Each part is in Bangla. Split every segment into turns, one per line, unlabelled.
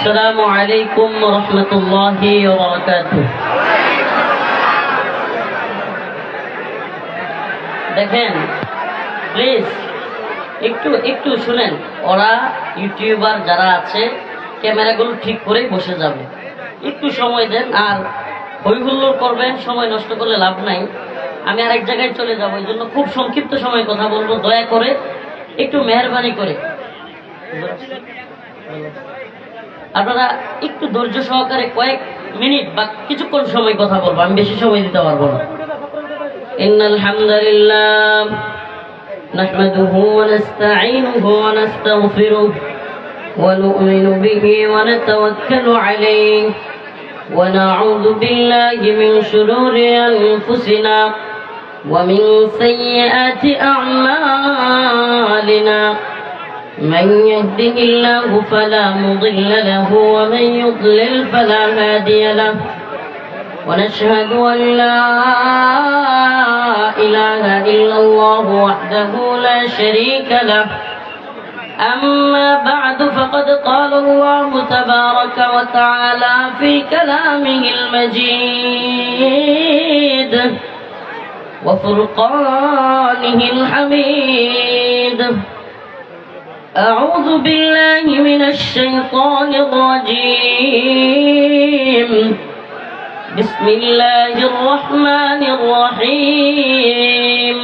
আসসালামু আলাইকুম ওয়া রাহমাতুল্লাহি ওয়া বারাকাতুহু। দেখেন প্লিজ একটু শুনেন, ওরা ইউটিউবার যারা আছে ক্যামেরাগুলো ঠিক করেই বসে যাবে, একটু সময় দেন। আর হই হুল্লোড় করবেন, সময় নষ্ট করলে লাভ নাই। আমি আরেক জায়গায় চলে যাবো, এই জন্য খুব সংক্ষিপ্ত সময় কথা বলবো। দয়া করে একটু মেহরবানি করে আপনারা একটু ধৈর্য সহকারে কয়েক মিনিট বা কিছুক্ষণ সময় কথা বলবো, আমি বেশি সময় দিতে পারবো না। ইন্নাল হামদুলিল্লাহ নাহমাদুহু ওয়া নাস্তাঈনুহু ওয়া নাস্তাগফিরুহু ওয়া নু'মিনু বিহি ওয়া নাতাওয়াক্কালু আলাইহি ওয়া না'উযু বিল্লাহি মিন শুরুরি আনফুসিনা ওয়া মিন সাইয়্যাতি আ'মালিনা। من يهده الله فلا مضل له ومن يضلل فلا هادي له ونشهد أن لا إله إلا الله وحده لا شريك له. أما بعد فقد قال الله تبارك وتعالى في كلامه المجيد وفرقانه الحميد. أعوذ بالله من الشيطان الرجيم. بسم الله الرحمن الرحيم.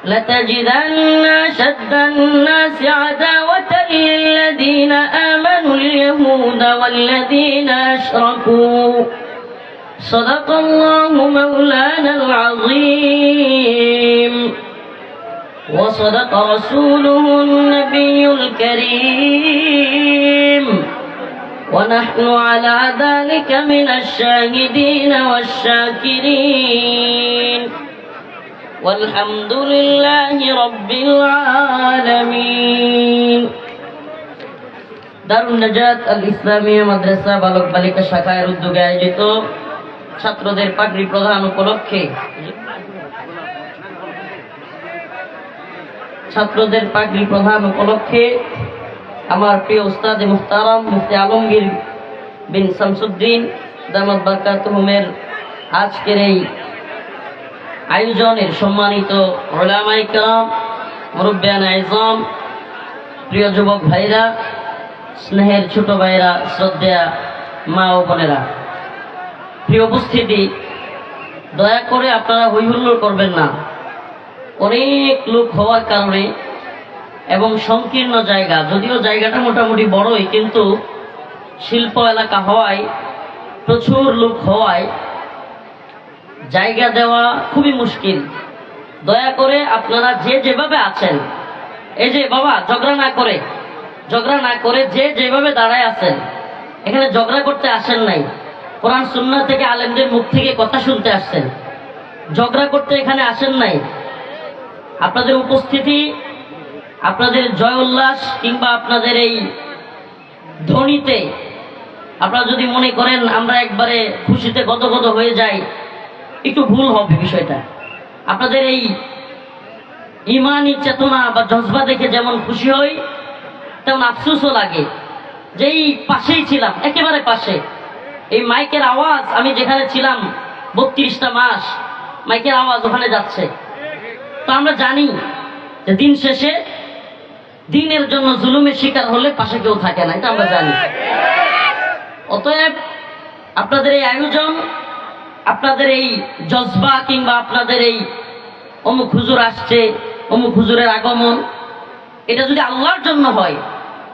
لتجدن أشد الناس عداوة للذين آمنوا اليهود والذين أشركوا. صدق الله مولانا العظيم وصدق رسوله النبي الكريم ونحن على ذلك من الشاهدين والشاكرين والحمد لله رب العالمين. দারুন নাজাত আল ইসলামিয়া মাদ্রাসা বালক বালিকা শাখার উদ্যোগে আয়োজিত ছাত্রদের পাগড়ি প্রদান উপলক্ষে আমার প্রিয় উস্তাদ মুহতারাম মুফতি আলমগীর বিন শামসুদ্দিন দামাত বারকাতুহুমের আজকের এই আয়োজনের সম্মানিত উলামায়ে কেরাম, মুরব্বিয়ানে আযম, প্রিয় যুবক ভাইরা, স্নেহের ছোট ভাইরা, শ্রদ্ধেয়া মা ও বোনেরা, প্রিয় উপস্থিতি, দয়া করে আপনারা হই হুল্লোড় করবেন না। অনেক লোক হওয়ার কারণে এবং সংকীর্ণ জায়গা, যদিও জায়গাটা মোটামুটি বড়ই, কিন্তু শিল্প এলাকা হওয়ায়, প্রচুর লোক হওয়ায় জায়গা দেওয়া খুবই মুশকিল। দয়া করে আপনারা যে যেভাবে আছেন, এই যে বাবা ঝগড়া না করে যে যেভাবে দাঁড়ায় আছেন, এখানে ঝগড়া করতে আসেন নাই, কোরআন সুন্নাহ থেকে আলেমদের মুখ থেকে কথা শুনতে আসছেন, ঝগড়া করতে এখানে আসেন নাই। আপনাদের উপস্থিতি, আপনাদের জয় উল্লাস কিংবা আপনাদের এই ধ্বনিতে আপনারা যদি মনে করেন আমরা একবারে খুশিতে গদগদ হয়ে যাই, একটু ভুল হবে বিষয়টা। আপনাদের এই ইমানি চেতনা বা জজবা দেখে যেমন খুশি হই, তেমন আফসোসও লাগে যে এই পাশেই ছিলাম, একেবারে পাশে। এই মাইকের আওয়াজ, আমি যেখানে ছিলাম 32টা মাস মাইকের আওয়াজ ওখানে যাচ্ছে। তো আমরা জানি যে দিন শেষে দিনের জন্য জুলুমের শিকার হলে পাশে কেউ থাকে না, এটা আমরা জানি। অতএব আপনাদের এই আয়োজন, আপনাদের এই জজবা কিংবা আপনাদের এই অমুক হুজুর আসছে, অমুক হুজুরের আগমন, এটা যদি আল্লাহর জন্য হয়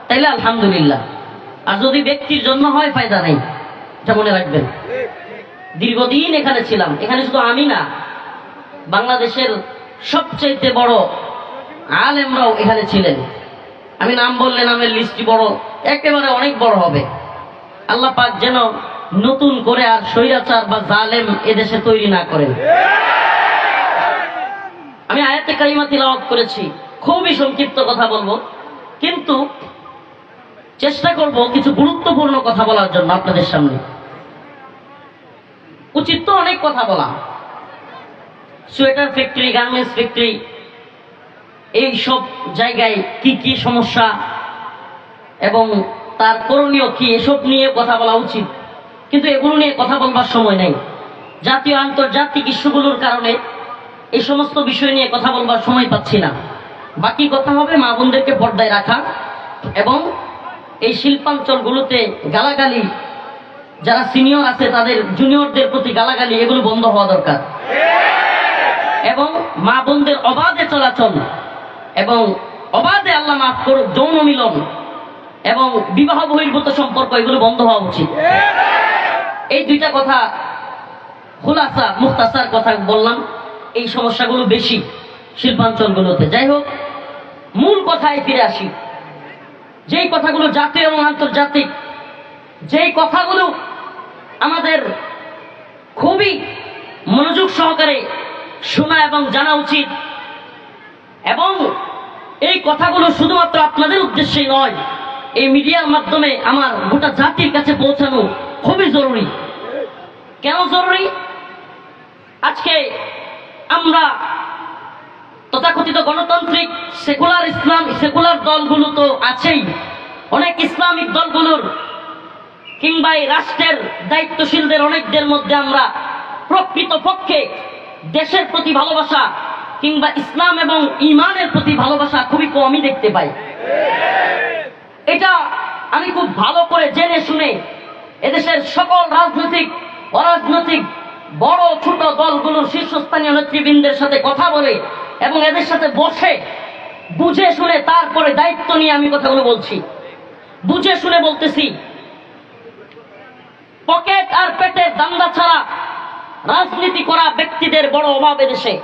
তাইলে আলহামদুলিল্লাহ, আর যদি ব্যক্তির জন্য হয় ফায়দা নেই, এটা মনে রাখবেন। দীর্ঘদিন এখানে ছিলাম, এখানে শুধু আমি না, বাংলাদেশের সবচেয়ে বড় আলেমরাও এখানে ছিলেন। আমি নাম বললে নামের লিস্টটি বড়, একেবারে অনেক বড় হবে। আল্লাহ পাক যেন নতুন করে আর স্বৈরাচার বা জালেম এদেশে তৈরি না করেন। আমি আয়াতে কারিমা তিলাওয়াত করেছি, খুবই সংক্ষিপ্ত কথা বলবো, কিন্তু চেষ্টা করব কিছু গুরুত্বপূর্ণ কথা বলার জন্য আপনাদের সামনে। উচিত তো অনেক কথা বলা, সোয়েটার ফ্যাক্টরি, গার্মেন্টস ফ্যাক্টরি, এই সব জায়গায় কি কি সমস্যা এবং তার করণীয় কি এসব নিয়ে কথা বলা উচিত, কিন্তু এগুলো নিয়ে কথা বলবার সময় নেই। জাতীয় আন্তর্জাতিক ইস্যুগুলোর কারণে এই সমস্ত বিষয় নিয়ে কথা বলবার সময় পাচ্ছি না। বাকি কথা হবে মা বোনদেরকে পর্দায় রাখা এবং এই শিল্পাঞ্চলগুলোতে গালাগালি, যারা সিনিয়র আছে তাদের জুনিয়রদের প্রতি গালাগালি, এগুলো বন্ধ হওয়া দরকার। এবং মা বোনদের অবাধে চলাচল এবং অবাধে আল্লাহ মাফ করুক যৌন মিলন এবং বিবাহ বহির্ভূত সম্পর্ক, এগুলো বন্ধ হওয়া উচিত। এই দুইটা কথা খুলাসা মুখতাসার কথা বললাম। এই সমস্যাগুলো বেশি শিল্পাঞ্চলগুলোতে। যাই হোক, মূল কথায় ফিরে আসি। যেই কথাগুলো জাতীয় এবং আন্তর্জাতিক, যেই কথাগুলো আমাদের খুবই মনোযোগ সহকারে শোনা এবং জানা উচিত, এবং এই কথাগুলো শুধুমাত্র আপনাদের উদ্দেশ্যেই নয়, এই মিডিয়ার মাধ্যমে আমার গোটা জাতির কাছে পৌঁছানো খুবই জরুরি। কেন জরুরি? আজকে আমরা তথাকথিত গণতান্ত্রিক সেকুলার দলগুলো তো আছেই, অনেক ইসলামিক দলগুলোর কিংবা এই রাষ্ট্রের দায়িত্বশীলদের অনেকদের মধ্যে আমরা প্রকৃতপক্ষে দেশের প্রতি ভালোবাসা কিংবা ইসলাম এবং ঈমানের প্রতি ভালোবাসা খুবই কমই দেখতে পাই। এটা আমি খুব ভালো করে জেনে শুনে এদেশের সকল রাজনৈতিক অরাজনৈতিক বড় ছোট দলগুলোর শীর্ষস্থানীয় নেতৃবৃন্দের সাথে কথা বলে এবং এদের সাথে বসে বুঝে শুনে তারপরে দায়িত্ব নিয়ে আমি কথাগুলো বলছি। বুঝে শুনে বলতেছি, পকেট আর পেটের দান্দা ছাড়া রাজনীতি করা ব্যক্তিদের বড় অভাব এদেশে।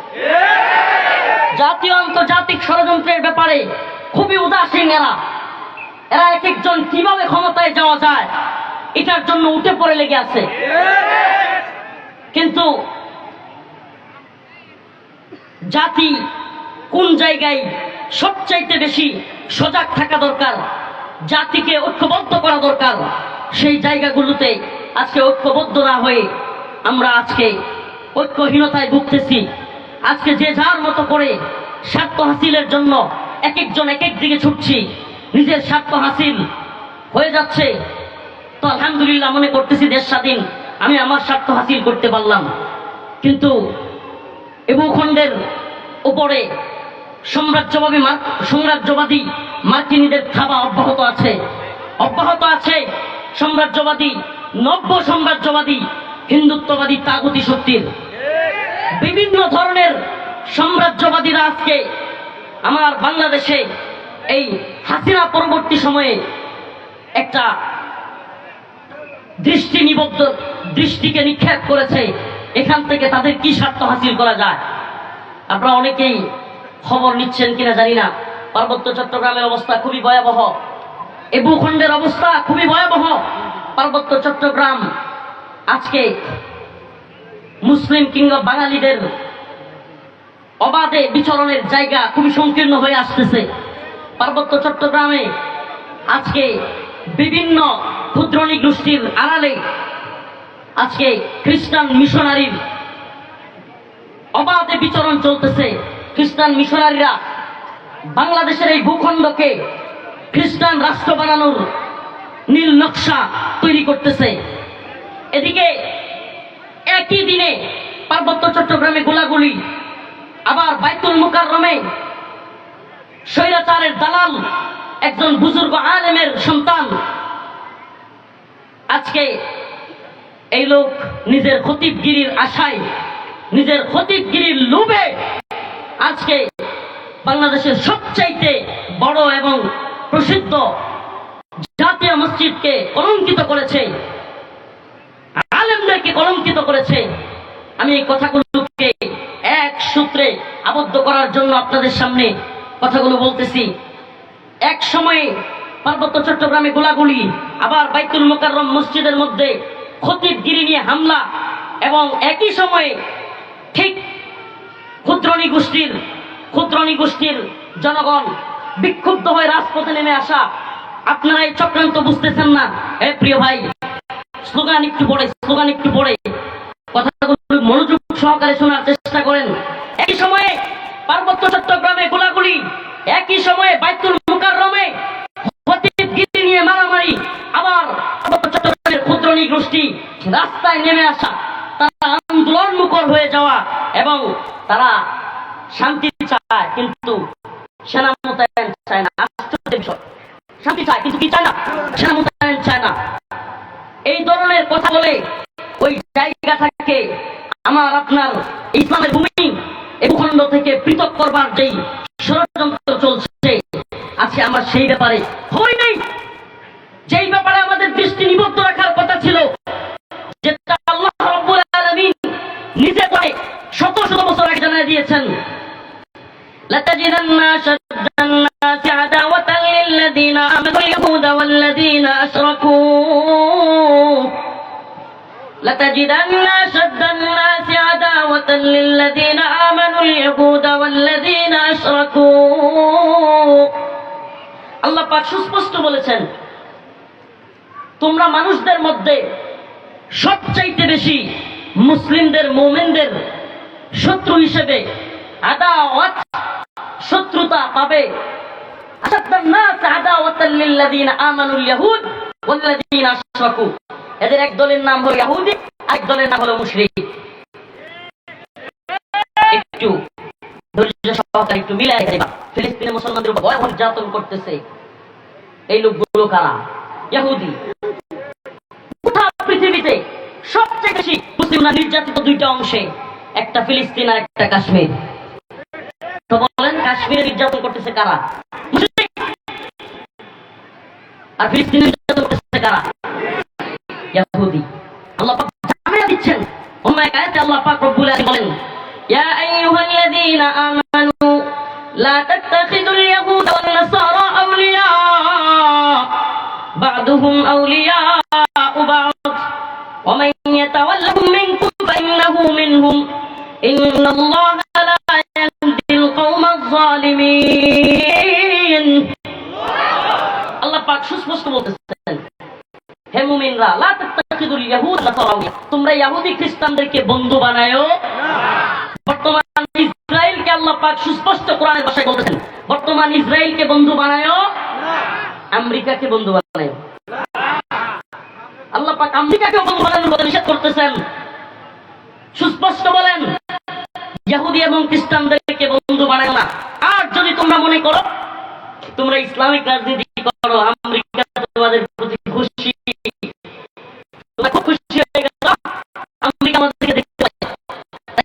জাতীয় আন্তর্জাতিক ষড়যন্ত্রের ব্যাপারে খুবই উদাসীন এরা এক একজন কিভাবে ক্ষমতায় যাওয়া যায় এটার জন্য উঠে পড়ে লেগে আছে। কিন্তু জাতি কোন জায়গায় সবচাইতে বেশি সজাগ থাকা দরকার, জাতিকে ঐক্যবদ্ধ করা দরকার, সেই জায়গাগুলোতে আজকে ঐক্যবদ্ধ না হয়ে আমরা আজকে ঐক্যহীনতায় ভুগতেছি। আজকে যে যার মতো করে স্বার্থ হাসিলের জন্য এক একজন এক এক দিকে ছুটছি, নিজের স্বার্থ হাসিল হয়ে যাচ্ছে তো আলহামদুলিল্লাহ মনে করতেছি দেশ স্বাধীন, আমি আমার স্বার্থ হাসিল করতে পারলাম। কিন্তু এ ভূখণ্ডের উপরে সাম্রাজ্যবাদী মার্কিনীদের থাবা অব্যাহত আছে সাম্রাজ্যবাদী নব্য সাম্রাজ্যবাদী হিন্দুত্ববাদী তাগুতি শক্তির বিভিন্ন ধরনের সাম্রাজ্যবাদীরা আজকে আমার বাংলাদেশে এই হাসিনা পরবর্তী সময়ে একটা দৃষ্টিকে নিক্ষেপ করেছে। এখান থেকে তাদের কি স্বার্থ হাসিল করা যায়? আপনারা অনেকেই খবর নিচ্ছেন কিনা জানি না, পার্বত্য চট্টগ্রামের অবস্থা খুবই ভয়াবহ, এই ভূখণ্ডের অবস্থা খুবই ভয়াবহ। পার্বত্য চট্টগ্রাম আজকে মুসলিম কিংবা বাঙালিদের অবাধে বিচরণের জায়গা খুবই সংকীর্ণ হয়ে আসতেছে। পার্বত্য চট্টগ্রামে আজকে বিভিন্ন ক্ষুদ্রনী গোষ্ঠীর আড়ালে আজকে খ্রিস্টান মিশনারির অবাধে বিচরণ চলতেছে। খ্রিস্টান মিশনারিরা বাংলাদেশের এই ভূখণ্ডকে খ্রিস্টান রাষ্ট্র বানানোর নীল নকশা তৈরি করতেছে। এদিকে একই দিনে পার্বত্য চট্টগ্রামে গোলাগুলি, আবার বাইতুল মুকাররমে স্বৈরাচারের দালাল একজন বুজুর্গ আলেমের সন্তান আজকে এই লোক নিজের খতিবগিরির আশায়, নিজের খতিবগিরির লোভে আজকে বাংলাদেশের সবচাইতে বড় এবং প্রসিদ্ধ জাতীয় মসজিদকে কলঙ্কিত করেছে, আলেমদেরকে কলঙ্কিত করেছে। আমি এই কথাগুলোকে এক সূত্রে আবদ্ধ করার জন্য আপনাদের সামনে কথাগুলো বলতেছি। এক সময়ে পার্বত্য চট্টগ্রামে গোলাগুলি, আবার বাইতুল মুকাররম মসজিদের মধ্যে খতিবগিরি নিয়ে হামলা, এবং একই সময়ে ঠিক ক্ষুদ্রনী গোষ্ঠীর জনগণ বিক্ষুব্ধ হয়ে রাজপথে নেমে আসা। আপনারা এই চক্রান্ত বুঝতেছেন না। প্রিয় ভাই, স্লোগান একটু পড়ে কথাগুলো মনোযোগ সহকারে শোনার চেষ্টা করেন। একই সময়ে পার্বত্য চট্টগ্রামে গোলাগুলি, একই সময়ে বাইতুল মুকাররমে খতিবগিরি নিয়ে মারামারি, রাস্তায় নেমে আসা, তারা আন্দোলন মুখর হয়ে যাওয়া, এবং তারা শান্তি চায় কিন্তু সেনা মোতায়েন চায় না। আশ্চর্য বিষয়, শান্তি চায় কিন্তু কি চায় না? সেনা মোতায়েন চায় না। এই ধরনের কথা বলে ওই জায়গাটাকে আমার আপনার ইসলামের ভূমি এই ভূখণ্ড থেকে পৃথক করবার যেই ষড়যন্ত্র চলছে, আজকে আমরা সেই ব্যাপারে খবরই নেই। যেই ব্যাপারে আমাদের দৃষ্টি নিবদ্ধ রাখার কথা ছিল, যেটা আল্লাহ রাব্বুল আলামিন নিজে করে শত শত বছর আগে জানিয়ে দিয়েছেন, لتجدن أشد الناس عداوة للذين آمنوا اليهود والذين أشركوا لتجدن أشد الناس عداوة للذين آمنوا اليهود والذين أشركوا। আল্লাহ পাক সুস্পষ্ট বলেছেন, তোমরা মানুষদের মধ্যে সবচাইতে বেশি মুসলিমদের, মুমিনদের শত্রু হিসেবে আদাওয়াত, শত্রুতা পাবে। আশাদ্দান নাস আদাওয়াতাল লিল্লাযিনা আমানুল ইয়াহুদ ওয়াল্লাযিনা আশরাকু। এদের এক দলের নাম হলো ইহুদি, আরেক দলের নাম হলো মুশরিক। একটু ধৈর্য সহকারে একটু মিলাই দিবা। ফিলিস্তিনের মুসলমানদের উপর ভয়াবহ নির্যাতন করতেছে এই লোকগুলো কারা? ইহুদি। গোটা পৃথিবীতে সবচেয়ে বেশি মুসলিমরা নির্যাতিত দুইটা অংশে, একটা ফিলিস্তিন আর একটা কাশ্মীর। তো বলেন, কাশ্মীরে নির্যাতন করতেছে কারা? মুশরিক। আর ফিলিস্তিনে নির্যাতন করতেছে কারা? ইহুদি। আল্লাহ পাক জানিয়ে দিচ্ছেন, অন্য এক আয়াতে আল্লাহ পাক রব্বুল আলামিন বলেন, ইয়া আইয়ুহাল্লাযীনা আমানু লা তাত্তাখিযুল ইয়াহুদা ওয়ান নাসারা আউলিয়া বা'দুহুম আউলিয়াউ বা'দ ওয়া মান ইয়াতাওয়াল্লাহুম মিনকুম ফাইন্নাহু মিনহুম ইন্নাল্লাহা লা ইয়াহদিল কওমাজ যালিমিন। আল্লাহ পাক সুস্পষ্ট বলতেছেন, হে মুমিনরা, লা তাত্তাখিযুল ইয়াহুদ ওয়া নাসারা, তোমরা ইহুদি খ্রিস্টানদেরকে বন্ধু বানায়ো না। বর্তমান ইসরায়েলকে আল্লাহ পাক সুস্পষ্ট কোরআনের ভাষায় বলতেছেন, বর্তমান ইসরায়েলকে বন্ধু বানায়ো না, আমেরিকাকে বন্ধু বানায়ো না। আল্লাহ পাক আমেরিকাকে বন্ধু বানানোর কথা নিষেধ করতেছেন, সুস্পষ্ট বলেন ইহুদি এবং খ্রিস্টানদেরকে বন্ধু বানায়ো না। আর যদি তোমরা মনে করো তোমরা ইসলামিক রাজনীতি করো, আমেরিকা তোমাদের প্রতি খুশি, তোমরা খুব খুশি হয়ে গেছো, আমেরিকা আমাদেরকে দেখতে পায়,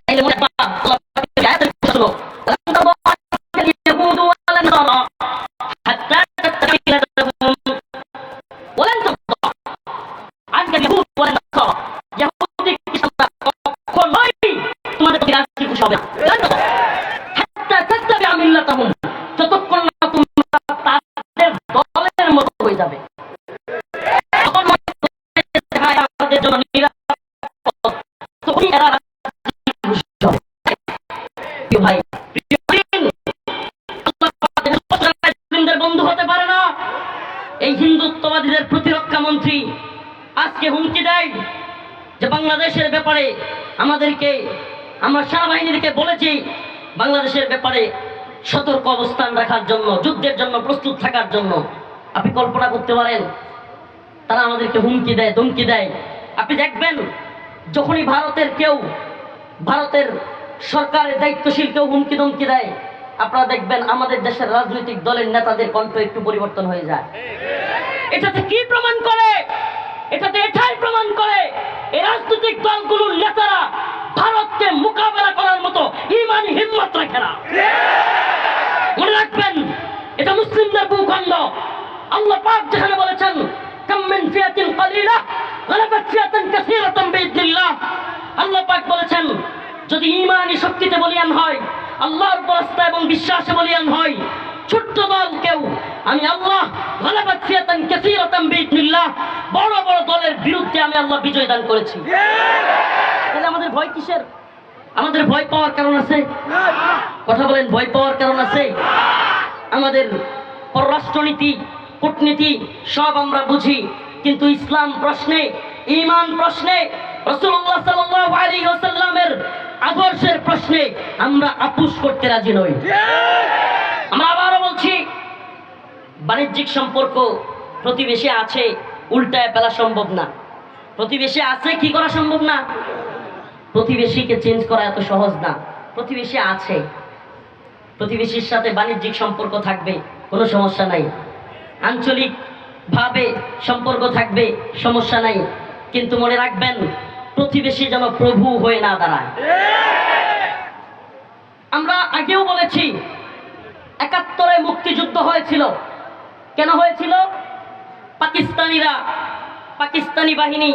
তাইলে মনে রাখবা আল্লাহ পাকের আয়াতের কথা শোনো, ইয়াহুদু ওয়ালা নাসারা হাত্তা তাত্তাখিযা মিল্লাতাহুম ওয়ালান তারদা আনকা ইয়াহুদ ওয়ালা নাসারা। ইহুদি খ্রিস্টানরা কখনোই তোমাদের প্রতি রাজি খুশি হবে না, হাত্তা তাত্তাবিআ মিল্লাতাহুম, যতক্ষণ না তোমরা তাদের দলের মতো হয়ে যাবে। আমাদের জন্য নিরাপদ, তখনই এরা ভাই মুসলিমদের বন্ধু হতে পারে না। এই হিন্দুত্ববাদীদের প্রতিরক্ষা মন্ত্রী আজকে হুমকি দেয় যে বাংলাদেশের ব্যাপারে আমাদেরকে, আমরা সেনাবাহিনীকে বলেছি বাংলাদেশের ব্যাপারে সতর্ক অবস্থান রাখার জন্য, যুদ্ধের জন্য প্রস্তুত থাকার জন্য। আপনি কল্পনা করতে পারেন তারা আমাদেরকে হুমকি দেয়, ধমকি দেয়। আপনি দেখবেন যখনই ভারতের সরকারের দায়িত্বশীল কেউ হুমকি ধমকি দেয়, আপনারা দেখবেন আমাদের দেশের রাজনৈতিক দলের নেতাদের কণ্ঠ একটু পরিবর্তন হয়ে যায়। এটাতে কি প্রমাণ করে? এটাই প্রমাণ করে এই রাজনৈতিক দলগুলোর নেতারা ভারতকে মোকাবেলা করার মতো ঈমানি হিম্মত রাখে না। মনে রাখবেন, এটা মুসলিমদের ভূখণ্ড। আল্লাহ পাক যেখানে বলেছেন, কাম মিন ফিয়াতিন কালিলা গালাবাত ফিয়াতান কাসীরাতান বিইذনিল্লাহ, আল্লাহ পাক বলেছেন যদি ঈমানি শক্তিতে বলিয়ান হয়, আল্লাহর রাস্তা এবং বিশ্বাসে বলিয়ান হয়, ছোট্ট দল কেউ আমি আল্লাহ গালাবাত ফিয়াতান কাসীরাতান বিইذনিল্লাহ, বড় বড় দলের বিরুদ্ধে আমি আল্লাহ বিজয় দান করেছি। তাহলে আমাদের ভয় কিসের? আমাদের ভয় পাওয়ার কারণ আছে? কথা বলেন, ভয় পাওয়ার কারণ আছে? আমাদের পররাষ্ট্রনীতি, কূটনীতি সব আমরা বুঝি, কিন্তু ইসলাম প্রশ্নে, ঈমান প্রশ্নে, রাসূলুল্লাহ সাল্লাল্লাহু আলাইহি ওয়াসাল্লামের আদর্শের প্রশ্নে আমরা আপোষ করতে রাজি নই। আমরা আবারও বলছি, বাণিজ্যিক সম্পর্ক প্রতিবেশী আছে, উল্টায় ফেলা সম্ভব না। প্রতিবেশী আছে, কি করা সম্ভব না? প্রতিবেশীকে চেঞ্জ করা এত সহজ না। প্রতিবেশী আছে, প্রতিবেশীর সাথে বাণিজ্যিক সম্পর্ক থাকবে, কোনো সমস্যা নাই। আঞ্চলিক ভাবে সম্পর্ক থাকবে, সমস্যা নাই। কিন্তু মনে রাখবেন, প্রতিবেশী যেন প্রভু হয়ে না দাঁড়ায়। আমরা আগেও বলেছি, ৭১-এ মুক্তিযুদ্ধ হয়েছিল। কেন হয়েছিল? পাকিস্তানি বাহিনী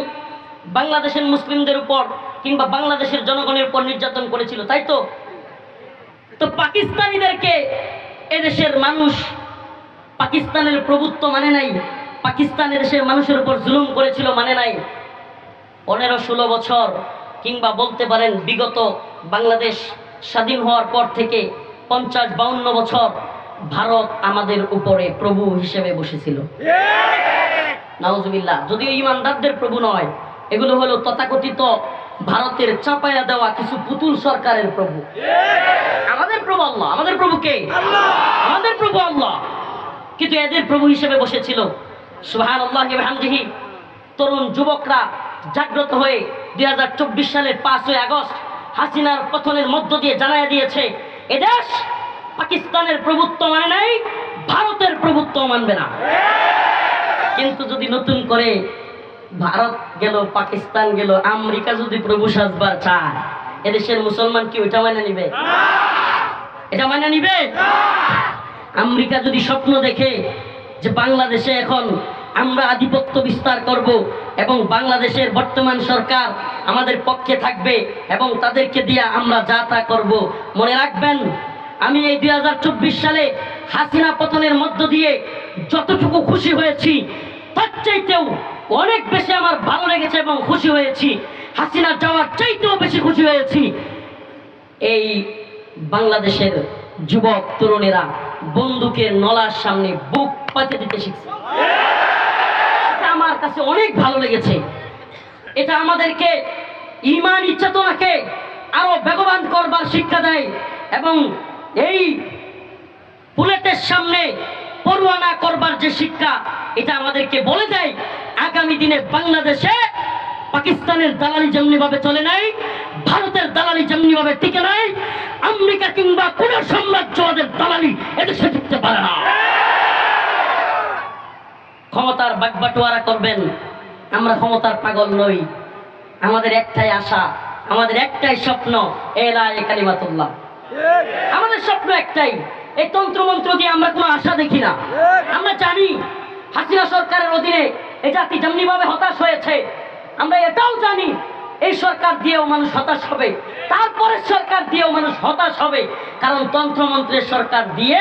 বাংলাদেশের মুসলিমদের উপর কিংবা বাংলাদেশের জনগণের উপর নির্যাতন করেছিল, তাই তো? তো পাকিস্তানিদেরকে এদেশের মানুষ পাকিস্তানের প্রভুত্ব মানে নাই, পাকিস্তানের দেশের মানুষের উপর জুলুম করেছিল, মানে নাই। ১৫-১৬ বছর কিংবা বলতে পারেন বিগত বাংলাদেশ স্বাধীন হওয়ার পর থেকে ৫০-৫২ বছর ভারত আমাদের উপরে প্রভু হিসেবে বসেছিল। নাউজুবিল্লাহ। যদিও ইমানদারদের প্রভু নয়, এগুলো হলো তথাকথিত ভারতের চাপায়া দেওয়া কিছু পুতুল সরকারের প্রভু। আমাদের প্রভু আল্লাহ। আমাদের প্রভু কে? আমাদের প্রভু আল্লাহ। কিন্তু এদের প্রভু হিসেবে বসেছিল। সুবহানাল্লাহি ওয়া বিহামদিহি। তরুণ যুবকরা জাগ্রত হয়ে ২০২৪ সালের ৫ই আগস্ট হাসিনার পতনের মধ্য দিয়ে জানায় দিয়েছে, এদেশ পাকিস্তানের প্রভুত্ব মানে নাই, ভারতের প্রভুত্ব মানবে না। কিন্তু যদি নতুন করে ভারত গেল, পাকিস্তান গেল, আমেরিকা যদি প্রভু সাজবার চায়, এদেশের মুসলমান কি ওইটা মানে নিবে? এটা মানে নিবে? আমেরিকা যদি স্বপ্ন দেখে যে বাংলাদেশে এখন আমরা আধিপত্য বিস্তার করব এবং বাংলাদেশের বর্তমান সরকার আমাদের পক্ষে থাকবে এবং তাদেরকে দিয়ে আমরা যা তা করব, মনে রাখবেন, আমি এই ২০২৪ সালে হাসিনা পতনের মধ্য দিয়ে যতটুকু খুশি হয়েছি, তার চাইতেও অনেক বেশি আমার ভালো লেগেছে এবং খুশি হয়েছি। হাসিনা যাওয়ার চাইতেও বেশি খুশি হয়েছি এই বাংলাদেশের যুবক তরুণেরা বন্দুকের নলার সামনে বুক পাতে দিতে শিখছে। এটা আমার কাছে অনেক ভালো লেগেছে। এটা আমাদেরকে ঈমানি চেতনাকে আরো বেগবান করবার শিক্ষা দেয় এবং এই বুলেটের সামনে পরোয়া না করবার যে শিক্ষা, এটা আমাদেরকে বলে দেয় আগামী দিনে বাংলাদেশে পাকিস্তানের দালালি যেমনিভাবে চলে নাই, ভারতের দালালি যেমনিভাবে টিকে নাই, আমেরিকা কিংবা কোন সাম্রাজ্যবাদের দালালি এদেশে টিকতে পারে না। ক্ষমতার বাগবাটোয়ারা করবেন, আমরা ক্ষমতার পাগল নই। আমাদের একটাই আশা, আমাদের একটাই স্বপ্ন, এলায়ে কালিমাতুল্লাহ। আমাদের স্বপ্ন একটাই। এই তন্ত্রমন্ত্র দিয়ে আমরা কোনো আশা দেখি না। আমরা জানি হাসিনা সরকারের অধীনে এই জাতি যেমনিভাবে হতাশ হয়েছে, আমরা এটাও জানি এই সরকার দিয়েও মানুষ হতাশ হবে, তারপরে সরকার দিয়েও মানুষ হতাশ হবে। কারণ তন্ত্রমন্ত্রের সরকার দিয়ে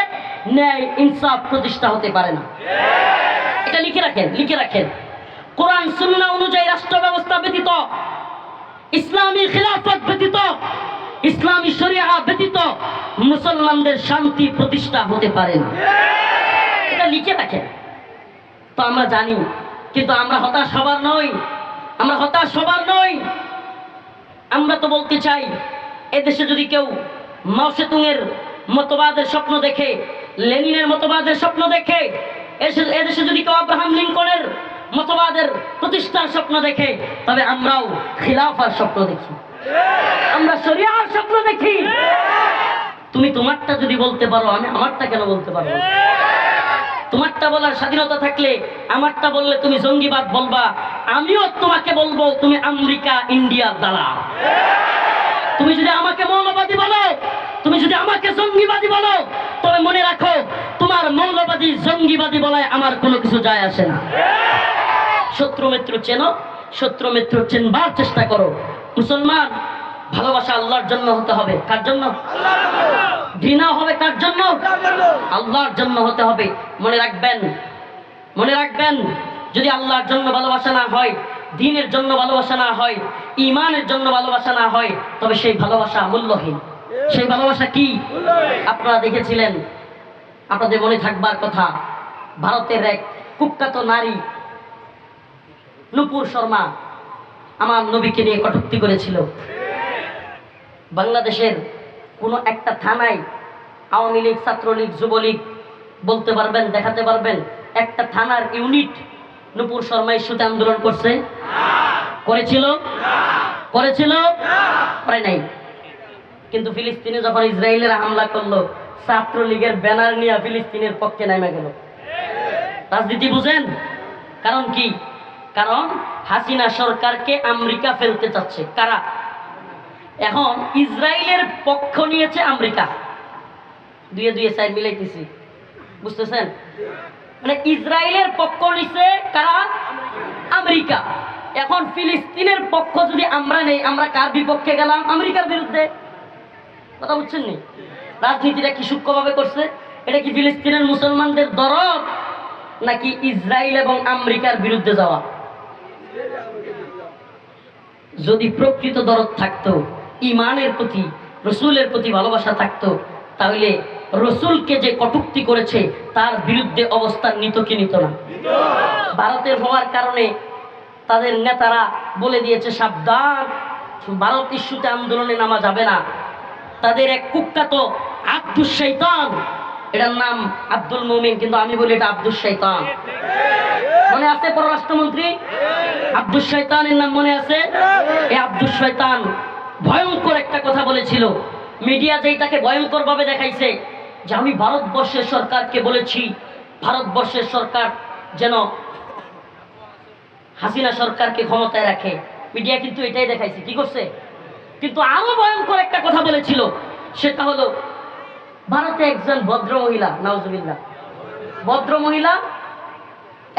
ন্যায় ইনসাফ প্রতিষ্ঠা হতে পারে না। এটা লিখে রাখেন, লিখে রাখেন। কোরআন সুন্নাহ অনুযায়ী রাষ্ট্র ব্যবস্থা ব্যতীত, ইসলামী খিলাফত ব্যতীত, ইসলামী শরিয়া ব্যতীত মুসলমানদের শান্তি প্রতিষ্ঠা হতে পারে না। এটা লিখে রাখেন। তো আমরা জানি, কিন্তু আমরা হতাশ হবার নই, আমরা হতাশ হবার নই। আমরা তো বলতে চাই, এদেশে যদি কেউ মাও সেতুংয়ের মতবাদের স্বপ্ন দেখে, লেনিনের মতবাদের স্বপ্ন দেখে, এদেশে যদি কেউ আব্রাহাম লিঙ্কনের মতবাদের প্রতিষ্ঠার স্বপ্ন দেখে, তবে আমরাও খিলাফার স্বপ্ন দেখি, আমরা শরিয়ার স্বপ্ন দেখি। তুমি তোমারটা যদি বলতে পারো, আমি আমারটা কেন বলতে পারবো? তোমারটা বলার স্বাধীনতা থাকলে আমারটা বললে তুমি জঙ্গিবাদ বলবা, আমিও তোমাকে বলবো তুমি আমেরিকা ইন্ডিয়ার দালাল। তুমি যদি আমাকে মৌলবাদী বলো, তুমি যদি আমাকে জঙ্গিবাদী বলো, তবে মনে রাখো তোমার মৌলবাদী জঙ্গিবাদী বলায় আমার কোনো কিছু যায় আসে না। শত্রু মিত্র চেনো, শত্রু মিত্র চেনবার চেষ্টা করো। মুসলমান, ভালোবাসা আল্লাহর জন্য হতে হবে। কার জন্য? ঘৃণা হবে কার জন্য? আল্লাহর জন্য হতে হবে। মনে রাখবেন, মনে রাখবেন, যদি আল্লাহর জন্য ভালোবাসা না হয়, দ্বীনের জন্য ভালোবাসা না হয়, ঈমানের জন্য ভালোবাসা না হয়, তবে সেই ভালোবাসা মূল্যহীন। সেই ভালোবাসা কি? আপনারা দেখেছিলেন, আপনাদের মনে থাকবার কথা, ভারতের এক কুখ্যাত নারী নুপুর শর্মা আমার নবীকে নিয়ে কটূক্তি করেছিল। বাংলাদেশের কোনো একটা থানায় আওয়ামী লীগ, ছাত্রলীগ, যুবলীগ বলতে পারবেন, দেখাতে পারবেন একটা থানার ইউনিট নুপুর শর্মা ইস্যুতে আন্দোলন করছে? করেছিল? করেছিল? করে নাই। কিন্তু ফিলিস্তিনে যখন ইসরায়েলের হামলা করলো, ছাত্রলীগের ব্যানার নিয়ে ফিলিস্তিনের পক্ষে নেমে গেল। রাজনীতি বুঝেন? কারণ কি? কারণ হাসিনা সরকারকে আমেরিকা ফেলতে চাচ্ছে। কারা? এখন ইসরায়েলের পক্ষ নিয়েছে আমেরিকা। দুয়ে দুয়ে সাইড মিলাইতেছি, বুঝতেছেন? মানে ইসরায়েলের পক্ষ নিছে কারা? আমেরিকা। এখন ফিলিস্তিনের পক্ষ যদি আমরা নেই, আমরা কার বিপক্ষে গেলাম? আমেরিকার বিরুদ্ধে। কথা বুঝছেন নি? রাজনীতিটা কি সূক্ষ্মভাবে করছে? এটা কি ফিলিস্তিনের মুসলমানদের দরদ, নাকি ইসরায়েল এবং আমেরিকার বিরুদ্ধে যাওয়া? যদি প্রকৃত দরদ থাকতো, ইমানের প্রতি, রসুলের প্রতি ভালোবাসা থাকতো, তাহলে রসুলকে যে কটূক্তি করেছে তার বিরুদ্ধে অবস্থান নিত কি নিত না? ভারতের হওয়ার কারণে তাদের নেতারা বলে দিয়েছে সাবধান, ভারত ইস্যুতে আন্দোলনে নামা যাবে না। তাদের এক কুখ্যাত আব্দুস শয়তান, এটার নাম আব্দুল মুমিন, কিন্তু আমি বলি এটা আব্দুস শয়তান। মনে আছে পররাষ্ট্রমন্ত্রী আব্দুস শয়তানের নাম মনে আছে? এই আব্দুস শয়তান ভয়ঙ্কর একটা কথা বলেছিল। মিডিয়া যেটাকে ভয়ঙ্কর ভাবে দেখাইছে যে আমি ভারতবর্ষের সরকারকে বলেছি ভারতবর্ষের সরকার যেন হাসিনা সরকারকে ক্ষমতায় রাখে। মিডিয়া কিন্তু এটাই দেখাইছে। কি করছে? কিন্তু আরো ভয়ঙ্কর একটা কথা বলেছিল, সেটা হলো ভারতে একজন ভদ্র মহিলা, নাউজুবিল্লাহ, ভদ্র মহিলা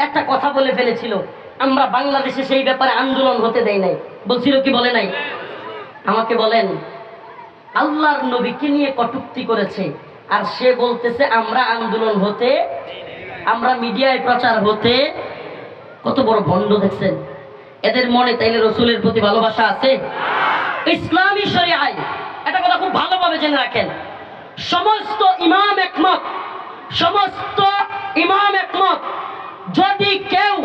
একটা কথা বলে ফেলেছিল, আমরা বাংলাদেশে সেই ব্যাপারে আন্দোলন হতে দেই নাই। বলছিল কি বলে নাই? আমাকে বলেন, আল্লাহর নবীকে নিয়ে কটূক্তি করেছে আর সে বলতেছে আমরা আন্দোলন হতে, আমরা মিডিয়ায় প্রচার হতে। কত বড় ভণ্ড দেখছেন এদের মনে। তাইলে রসুলের প্রতি ভালোবাসা আছে? ইসলামী শরিয়ায় একটা কথা খুব ভালোভাবে জেনে রাখেন, সমস্ত ইমাম একমত, সমস্ত ইমাম একমত, যদি কেউ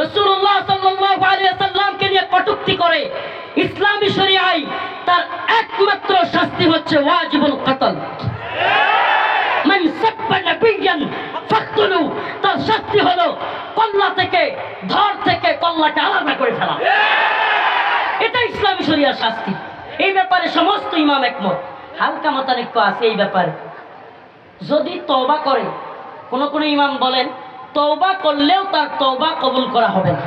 রাসূলুল্লাহ সাল্লাল্লাহু আলাইহি ওয়াসাল্লামকে নিয়ে কটূক্তি করে, ইসলামী শরিয়ায় তার একমাত্র শাস্তি হচ্ছে ওয়াজিবুল কতল। মান সাব্বা নাবিয়ান ফাকতুলু, তার শাস্তি হলো কল্লা থেকে, ধর থেকে কল্লাকে আলাদা করে ফেলা। এটা ইসলামী শরিয়ার শাস্তি। এই ব্যাপারে সমস্ত ইমাম একমত। হালকা মতানৈক্য আছে এই ব্যাপারে। যদি তওবা করে, কোন কোন ইমাম বলেন তওবা করলেও তার তওবা কবুল করা হবে না।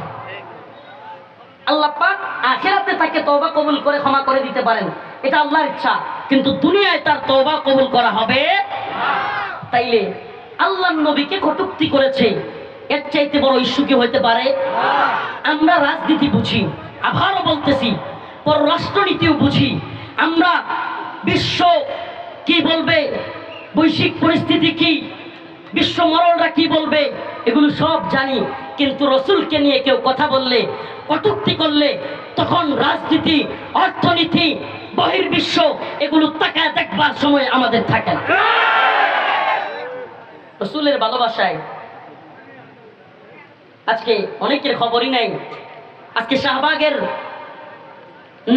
আল্লাহ পাক আখিরাতে তাকে তওবা কবুল করে ক্ষমা করে দিতে পারেন, এটা আল্লাহর ইচ্ছা, কিন্তু দুনিয়ায় তার তওবা কবুল করা হবে না। তাইলে আল্লাহর নবীকে কটূক্তি করেছে, এর চাইতে বড় ইস্যু কি হইতে পারে? আমরা রাজনীতি বুঝি, আবারও বলতেছি পররাষ্ট্রনীতিও বুঝি, আমরা বিশ্ব কি বলবে, বৈশ্বিক পরিস্থিতি কি, বিশ্ব মরলরা কি বলবে, এগুলো সব জানি। কিন্তু রসুলকে নিয়ে কেউ কথা বললে, কটূক্তি করলে, তখন রাজনীতি, অর্থনীতি, বহির্বিশ্ব এগুলো তাকায় দেখবার সময় আমাদের থাকে না। রসুলের ভালোবাসায় আজকে অনেকের খবরই নাই। আজকে শাহবাগের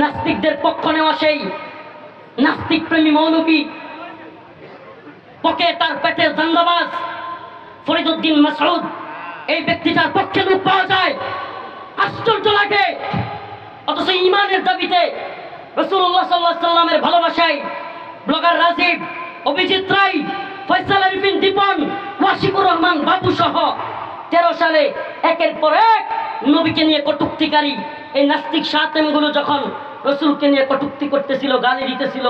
নাস্তিকদের পক্ষ নেওয়া সেই নাস্তিক প্রেমী মৌলবী, পকে তার পেটের দান্দাবাজ ফরিদউদ্দিন মাসউদ, এই ব্যক্তিটার পক্ষে লোক পাওয়া যায়, আশ্চর্য লাগে। অথচ ইমানের দাবিতে রাসূলুল্লাহ সাল্লাল্লাহু আলাইহি ওয়াসাল্লামের ভালোবাসায় ব্লগার রাজীব, অভিজিৎ রায়, ফয়সাল আরিফিন দীপন, ওয়াসিকুর রহমান বাবু সহ 13 সালে একের পর এক নবীকে নিয়ে কটূক্তিকারী এই নাস্তিক শাতেমগুলো যখন রসুলকে নিয়ে কটূক্তি করতেছিল, গালি দিতেছিল,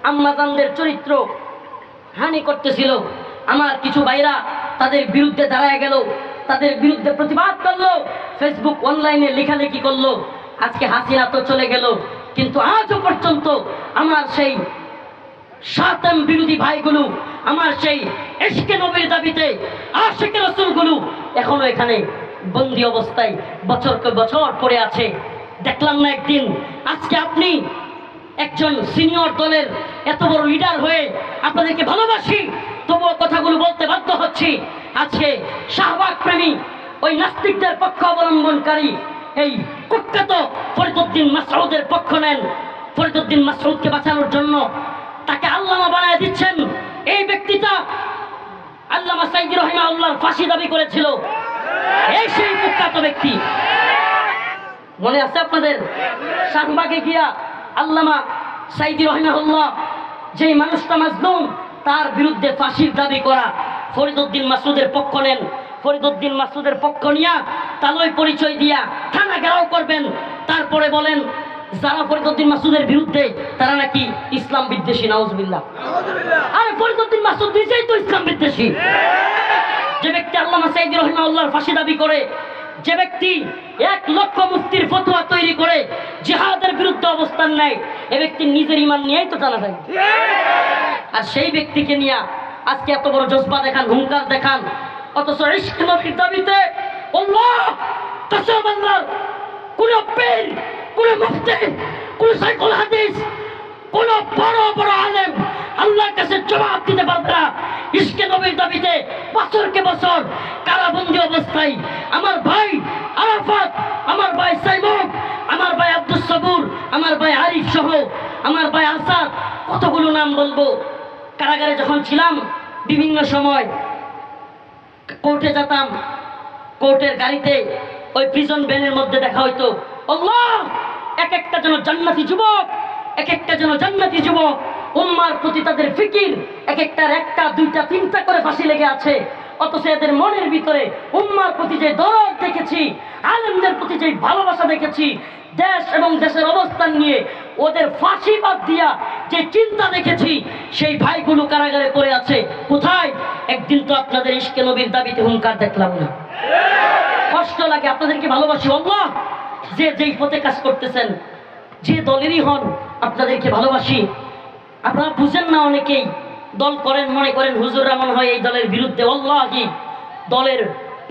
আম্মাজানদের চরিত্র হানি করতেছিল, আমার কিছু ভাইরা তাদের বিরুদ্ধে দাঁড়ায় গেল, তাদের বিরুদ্ধে প্রতিবাদ করলো, ফেসবুক অনলাইনে লেখালেখি করলো। আজকে হাসিনা তো চলে গেল, কিন্তু আজও পর্যন্ত আমার সেই শাতেম বিরোধী ভাইগুলো, আমার সেই ইশকে নবীর দাবিতে আশিকে রাসূলগুলো এখনো এখানে বন্দী অবস্থায় বছরকে বছর পড়ে আছে। দেখলাম না একদিন, আজকে আপনি একজন সিনিয়র দলের এত বড় লিডার হয়ে আপনাদেরকে ভালোবাসি, তবুও কথাগুলো বলতে বাধ্য হচ্ছি। আজকে শাহবাগ প্রেমী ওই নাস্তিকদের পক্ষ অবলম্বনকারী এই কুখ্যাত ফরিদউদ্দিন মাসউদের পক্ষ নেন। ফরিদউদ্দিন মাসউদকে বাঁচানোর জন্য তাকে আল্লামা বানায় দিচ্ছেন। এই ব্যক্তিটা আল্লামা সাইদি রাহিমাহুল্লাহর ফাঁসি দাবি করেছিল। এই সেই কুখ্যাত ব্যক্তি। মনে আছে আপনাদের? শাহবাগে গিয়া আল্লামা সাইদি রহিমাহুল্লাহ, যেই মানুষটা মাজলুম, তার বিরুদ্ধে ফাঁসির দাবি করা ফরিদউদ্দিন মাসুদের পক্ষ নেন। ফরিদউদ্দিন মাসুদের পক্ষ নিয়া তালই পরিচয় দিয়া থানা ঘেরাও করবেন, তারপরে বলেন যারা ফরিদউদ্দিন মাসুদের বিরুদ্ধে তারা নাকি ইসলাম বিদ্বেষী। নাউজুবিল্লাহ। আরে ফরিদউদ্দিন মাসুদ নিজেই তো ইসলাম বিদ্বেষী। যে ব্যক্তি আল্লামা সাইদি রহিমাহুল্লাহর ফাঁসি দাবি করে, যে ব্যক্তি 1 লক্ষ মুফতির ফতোয়া তৈরি করে জিহাদের বিরুদ্ধে অবস্থান নেয়, এ ব্যক্তি নিজের ঈমান নিয়েই তো টানা থাকে। আর সেই ব্যক্তিকে নিয়ে আজকে এত বড় জজবা দেখান, হুঙ্কার দেখান, অথচ ইশক নবীর দাবিতে আল্লাহ কসম আল্লাহর কোন পীর, কোন মুফতি, কোন শাইখুল হাদিস, কোন বড় বড় আলেম আল্লাহর কাছে জবাব দিতে পারবে না। ইশকে নবীর দাবিতে বছরকে বছর কারাবন্দী অবস্থায় আমার ভাই আরাফাত, আমার ভাই সাইমুম, আমার ভাই আব্দুস সবুর, আমার ভাই আরিফ সহ আমার ভাই আসাদ, কতগুলো নাম বলবো। কারাগারে যখন ছিলাম বিভিন্ন সময় কোর্টে যেতাম, কোর্টের গাড়িতে ওই প্রিজন ভ্যানের মধ্যে দেখা হইতো আল্লাহ এক একটা যেন জান্নাতি যুবক, এক একটা যেন জান্নাতি যুবক। উম্মার প্রতি তাদের ফিকির, এক একটার 1টা 2টা 3টা করে ফাঁসি লেগে আছে, অথচ এদের মনের ভিতরে উম্মার প্রতি যে দরদ দেখেছি, আলেমদের প্রতি যে ভালোবাসা দেখেছি, দেশ এবং দেশের অবস্থান নিয়ে ওদের ফাঁসি বাদ দিয়া যে চিন্তা দেখেছি, সেই ভাইগুলো কারাগারে পড়ে আছে। কোথায়? একদিন তো আপনাদের ইশকে নবীর দাবিতে হুঙ্কার দেখলাম না। কষ্ট লাগে, আপনাদেরকে ভালোবাসি। আল্লাহ যে যেই পথে কাজ করতেছেন, যে দলেরই হন, আপনাদেরকে ভালোবাসি। আপনারা বুঝেন না, অনেকেই দল করেন, মনে করেন হুজুররা মনে হয় এই দলের বিরুদ্ধে। আল্লাহি দলের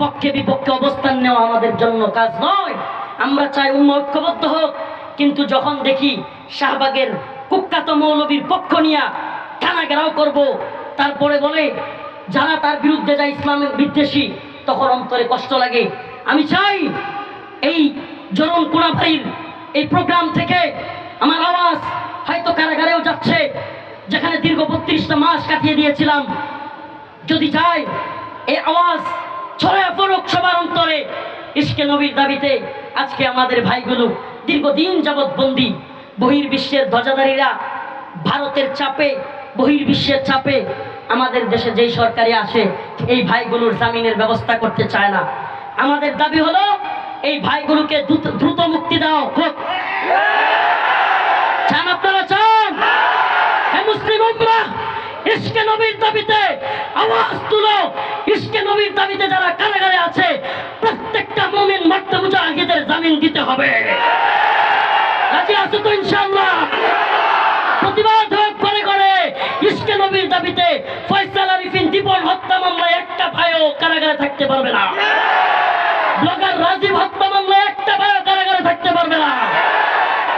পক্ষে বিপক্ষে অবস্থান নেওয়া আমাদের জন্য কাজ নয়। আমরা চাই উম্মাহ ঐক্যবদ্ধ হোক, কিন্তু যখন দেখি শাহবাগের কুখ্যাত মৌলবীর পক্ষ নিয়ে থানা ঘেরাও করবো, তারপরে বলে যারা তার বিরুদ্ধে যায় ইসলামের বিদ্বেষী, তখন অন্তরে কষ্ট লাগে। আমি চাই এই জরুন কোনাভাইয়ের এই প্রোগ্রাম থেকে আমার আওয়াজ হয়তো কারাগারেও যাচ্ছে, যেখানে দীর্ঘ 32টা মাস কাটিয়ে দিয়েছিলাম। যদি চাই এই আওয়াজ ছড়ায় পড়ুক সবার অন্তরে ইশকে নবীর দাবিতে। আজকে আমাদের ভাইগুলো দীর্ঘদিন যাবৎ বন্দী। বহির্বিশ্বের ধ্বজাধারীরা ভারতের চাপে, বহির্বিশ্বের চাপে আমাদের দেশে যেই সরকারি আসে, এই ভাইগুলোর জামিনের ব্যবস্থা করতে চায় না। আমাদের দাবি হলো এই ভাইগুলোকে দ্রুত মুক্তি দেওয়া হোক। চান আপনারা? চান? হে মুসলিম উম্মাহ, ইশকে নবীর দাবিতে আওয়াজ তুলো। ইশকে নবীর দাবিতে যারা কারাগারে আছে, প্রত্যেকটা মুমিন মারতে মুজাহিদের জামিন দিতে হবে। রাজি আছো তো ইনশাআল্লাহ? প্রতিবাদ হোক করে করে। ইশকে নবীর দাবিতে ফয়সাল আরিফিন দীপন হত্যা মামলায় একটা ভাইও কারাগারে থাকতে পারবে না। ব্লগার রাজীব হত্যা মামলায় একটা ভাইও কারাগারে থাকতে পারবে না।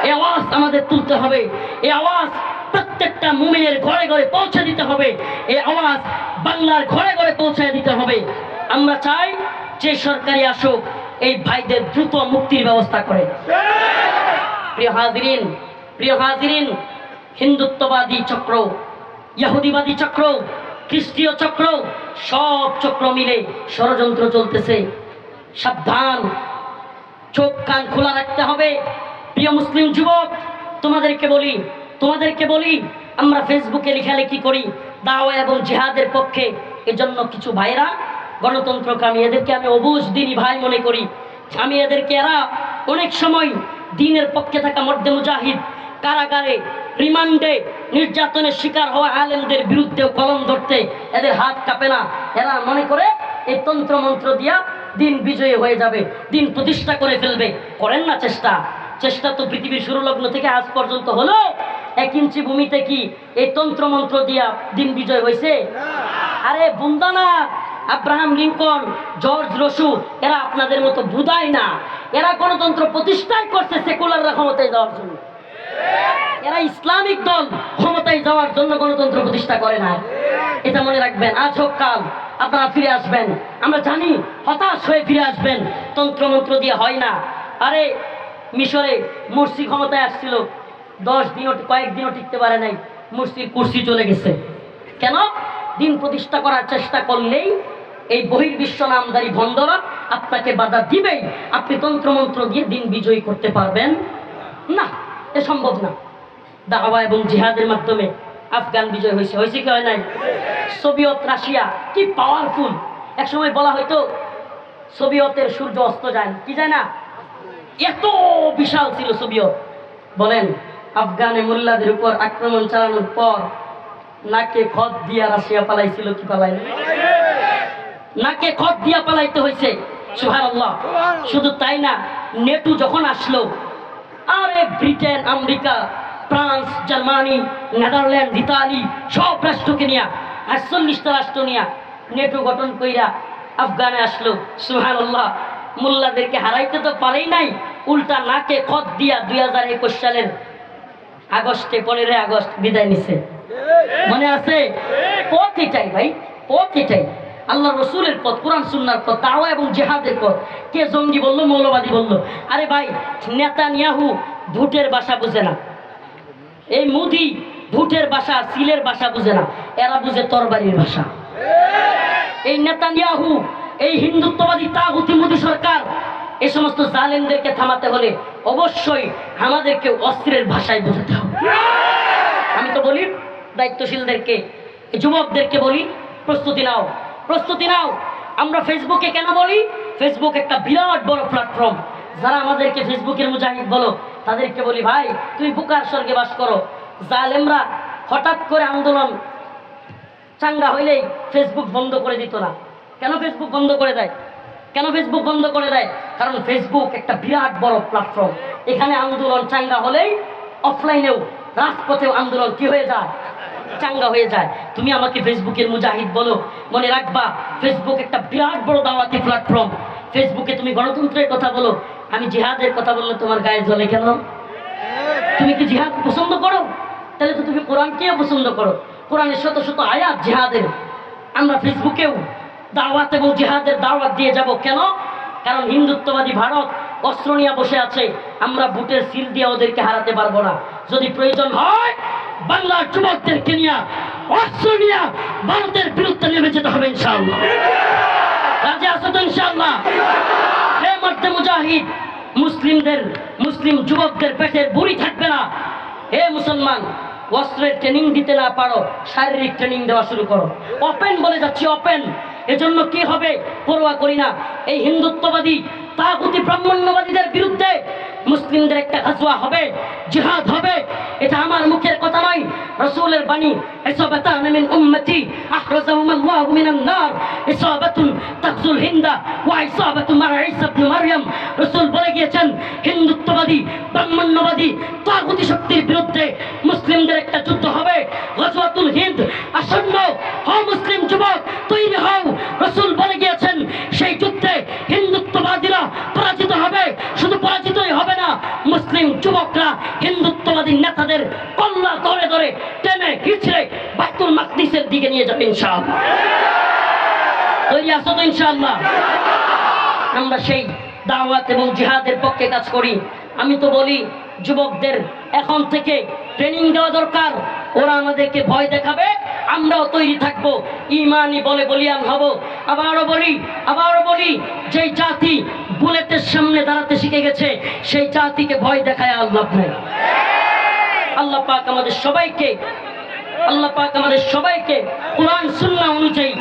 এই আওয়াজ আমাদের তুলতে হবে। এই আওয়াজ প্রত্যেকটা মুমিনের ঘরে ঘরে পৌঁছে দিতে হবে। এই আওয়াজ বাংলার ঘরে ঘরে পৌঁছে দিতে হবে। আমরা চাই যে সরকারি আসুক, এই ভাইদের দ্রুত মুক্তির ব্যবস্থা করে। প্রিয় হাজিরিন, প্রিয় হাজিরিন, হিন্দুত্ববাদী চক্র, ইহুদিবাদী চক্র, খ্রিস্টীয় চক্র, সব চক্র মিলে ষড়যন্ত্র চলতেছে। সাবধান, চোখ কান খোলা রাখতে হবে। প্রিয় মুসলিম যুবক, তোমাদেরকে বলি আমরা ফেসবুকে লেখালেখি করি দাওয়া এবং জিহাদের পক্ষে। এজন্য কিছু ভাইরা গণতন্ত্রকামী, এদেরকে আমি অবুঝ দিনী ভাই মনে করি। আমি এরা অনেক সময় দিনের পক্ষে থাকা মর্দে মুজাহিদ, কারাগারে রিমান্ডে নির্যাতনের শিকার হওয়া আলেমদের বিরুদ্ধেও কলম ধরতে এদের হাত কাঁপে না। এরা মনে করে এই তন্ত্র মন্ত্র দিয়া দিন বিজয়ী হয়ে যাবে, দিন প্রতিষ্ঠা করে ফেলবে। করেন না চেষ্টা তো পৃথিবীর শুরু লগ্ন থেকে আজ পর্যন্ত হলো। 1 ইঞ্চি ভূমিতে কি এই তন্ত্র মন্ত্র দিয়া দিন বিজয় হয়েছে? আরে বুন্দা না, আব্রাহাম লিঙ্কন, জর্জ রসু, এরা আপনাদের মতো বুদাই না। এরা গণতন্ত্র প্রতিষ্ঠাই করছে সেকুলাররা ক্ষমতায় যাওয়ার জন্য। এরা ইসলামিক দল ক্ষমতায় যাওয়ার জন্য গণতন্ত্র প্রতিষ্ঠা করে না। এটা মনে রাখবেন। আজ হোক কাল আপনারা ফিরে আসবেন, আমরা জানি হতাশ হয়ে ফিরে আসবেন। তন্ত্রমন্ত্র দিয়ে হয় না। আরে মিশরে মুরসি ক্ষমতায় আসছিল, 10 দিনও কয়েকদিনও টিকতে পারে নাই, মুরসির কুরসি চলে গেছে। কেন? দিন প্রতিষ্ঠা করার চেষ্টা করলেই এই বহির্বিশ্ব নামদারি ভণ্ডরা আপনাকে বাধা দিবেই। আপনি তন্ত্রমন্ত্র দিয়ে দিন বিজয়ী করতে পারবেন না, এ সম্ভব না। দাওয়া এবং জিহাদের মাধ্যমে আফগান বিজয় হয়েছে, হয়েছে কি হয় নাই? সোভিয়েত রাশিয়া কি পাওয়ারফুল! একসময় বলা হয়তো সোভিয়েতের সূর্য অস্ত যায়, কি যায় না, এত বিশাল ছিল সোভিয়েত। বলেন আফগানে মোল্লাদের উপর আক্রমণ চালানোর পর নাকে খত দিয়া রাশিয়া পালাইছিল কি পালাই না? নাকে খত দিয়া পালাইতে হয়েছে। সুবহানাল্লাহ। শুধু তাই না, নেটো যখন আসলো, আরে Britain, America, France, Germany, Netherland, Italy সব রাষ্ট্রকে নিয়ে 48টা রাষ্ট্র নিয়ে নেটো গঠন কইরা আফগানে আসলো। সুবহানাল্লাহ। মোল্লাদেরকে হারাইতে তো পারেই নাই, উল্টা নাকে খত দিয়া 2021 সালের আগস্টে 15 আগস্ট বিদায় নিছে। মনে আছে? পথ এটাই ভাই, পথ এটাই। আল্লাহ রসুলের পথ, কোরআন সুন্নাহর পথ, দাওয়া এবং জিহাদের পথ। কে জঙ্গি বললো, মৌলবাদী বললো? আরে ভাই, নেতানিয়াহু ভুটের ভাষা বুঝে না, এই মোদি ভুটের ভাষা, সিলের ভাষা বুঝে না, এরা বুঝে তরবারির ভাষা। এই নেতানিয়াহু, এই হিন্দুত্ববাদী তাগুতি মোদি সরকার, এই সমস্ত জালেমদেরকে থামাতে হলে অবশ্যই আমাদেরকে অস্ত্রের ভাষায় বোঝাতে হবে। আমি তো বলি দায়িত্বশীলদেরকে, যুবকদেরকে বলি, প্রস্তুতি নাও, প্রস্তুতি নাও। আমরা ফেসবুকে কেন বলি? ফেসবুক একটা বিরাট বড় প্ল্যাটফর্ম। যারা আমাদেরকে ফেসবুকের মুজাহিদ বলো, তাদেরকে বলি ভাই তুমি বুকার স্বর্গে বাস করো। জালেমরা হঠাৎ করে আন্দোলন চাঙ্গা হইলেই ফেসবুক বন্ধ করে দিত না। কেন ফেসবুক বন্ধ করে দেয়? কেন ফেসবুক বন্ধ করে দেয়? কারণ ফেসবুক একটা বিরাট বড় প্ল্যাটফর্ম। এখানে আন্দোলন চাঙ্গা হলেই অফলাইনেও, রাজপথেও আন্দোলন কি হয়ে যায়? চাঙ্গা হয়ে যায়। তুমি আমাকে ফেসবুকের মুজাহিদ বলো, মনে রাখবা ফেসবুক একটা বিরাট বড় দাওয়াতি প্ল্যাটফর্ম। ফেসবুকে তুমি গণতন্ত্রের কথা বলো, আমি জিহাদের কথা বললে তোমার গায়ে জ্বলে কেন? তুমি কি জিহাদ পছন্দ করো? তাহলে তো তুমি কোরআনকেও পছন্দ করো। কোরআনের শত শত আয়াত জিহাদের। আমরা ফেসবুকেও দাওয়াত এবং জিহাদের দাওয়াত দিয়ে যাব। কেন? কারণ হিন্দুত্ববাদী ভারত অস্ত্র নিয়ে বসে আছে, আমরা বুটের সিল দিয়ে ওদেরকে হারাতে পারবো না। যদি প্রয়োজন হয় বাংলার যুবকদেরকে নিয়ে অস্ত্র নিয়ে ভারতের বিরুদ্ধে নেমে যেতে হবে ইনশাআল্লাহ। রাজি আছো তো ইনশাআল্লাহ? হে মর্দে মুজাহিদ, মুসলিম যুবকদের পেটের বুড়ি থাকবে না। হে মুসলমান, অস্ত্রের ট্রেনিং দিতে না পারো, শারীরিক ট্রেনিং দেওয়া শুরু করো। ওপেন বলে যাচ্ছি, ওপেন। এজন্য কি হবে পরোয়া করি না। এই হিন্দুত্ববাদী তাগুতি ব্রাহ্মণ্যবাদীদের বিরুদ্ধে মুসলিমদের একটা গাজওয়া হবে, জিহাদ হবে। এটা আমার মুখের কথা নয়, রাসূলের বাণী। ইসাবাতান মিন উম্মতি আহরাজাহুমুল্লাহু মিনান নার, ইসাবাতুন তাকজুল হিন্দা ওয়া ইসাবাতু মা ঈসা ইবনে মারইয়াম। রাসূল বলে গিয়েছেন, হিন্দুত্ববাদী ব্রাহ্মণ্যবাদী তাগুতি শক্তির বিরুদ্ধে মুসলিমদের একটা যুদ্ধ হবে, গাজওয়াতুল হিন্দ আসন্ন। হও মুসলিম যুবক, তৈরি হও। রাসূল বলে গিয়েছেন, সেই যুদ্ধে হিন্দুত্ববাদীরা পরাজিত হবে। শুধু পরাজিতই হবে না, মুসলিম যুবকরা হিন্দুত্ববাদী নেতাদের কল্লা ধরে ধরে টেনে হিচড়ে বাইতুল মাকদিসের দিকে নিয়ে যাবে ইনশাআল্লাহ। তৈরি আছো তো ইনশাআল্লাহ? আমরা সেই দাওয়াত এবং জিহাদের পক্ষে কাজ করি। আমি তো বলি যুবকদের এখন থেকে ট্রেনিং দেওয়া দরকার। ওরা আমাদেরকে ভয় দেখাবে, আমরাও তৈরি থাকবো, ইমানি বলে বলিয়ান হব। আবারও বলি যেই জাতি বুলেটের সামনে দাঁড়াতে শিখে গেছে, সেই জাতিকে ভয় দেখায় আল্লাহ নেই। আল্লাহ পাক আমাদের সবাইকে কোরআন সুন্নাহ অনুযায়ী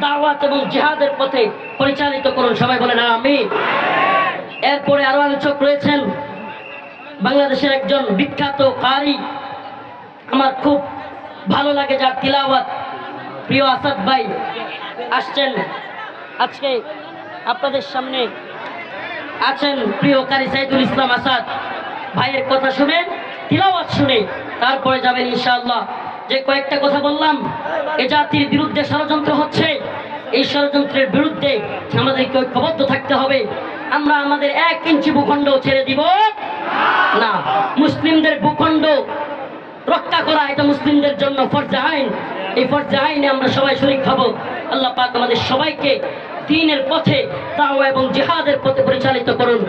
দাওয়াত এবং জিহাদের পথে পরিচালিত করুন। সবাই বলেন আমিন। এরপরে আরো আলোচক রয়েছেন বাংলাদেশের একজন বিখ্যাত কারি, আমার খুব ভালো লাগে যার তিলাওয়াত, প্রিয় আসাদ ভাই আসছেন আজকে আপনাদের সামনে। আছেন প্রিয় কারি সাইদুল ইসলাম আসাদ ভাইয়ের কথা শুনে, তিলাওয়াত শুনে তারপরে যাবেন ইনশাআল্লাহ। যে কয়েকটা কথা বললাম, এ জাতির বিরুদ্ধে ষড়যন্ত্র হচ্ছে, এই ষড়যন্ত্রের বিরুদ্ধে আমাদেরকে ঐক্যবদ্ধ থাকতে হবে। আমরা আমাদের 1 ইঞ্চি ভূখণ্ড ছেড়ে দিব না। মুসলিমদের ভূখণ্ড রক্ষা করা এটা মুসলিমদের জন্য ফরজে আইন। এই ফরজে আইনে আমরা সবাই শরীক হব। আল্লাহ পাক আমাদের সবাইকে দ্বীনের পথে, দাওয়া এবং জিহাদের পথে পরিচালিত করুন।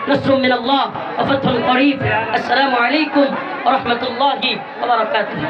নাসরুম মিনাল্লাহ ওয়া ফাতহুন করিব। আসসালামু আলাইকুম ওয়া রাহমাতুল্লাহি ওয়া বারাকাতুহু।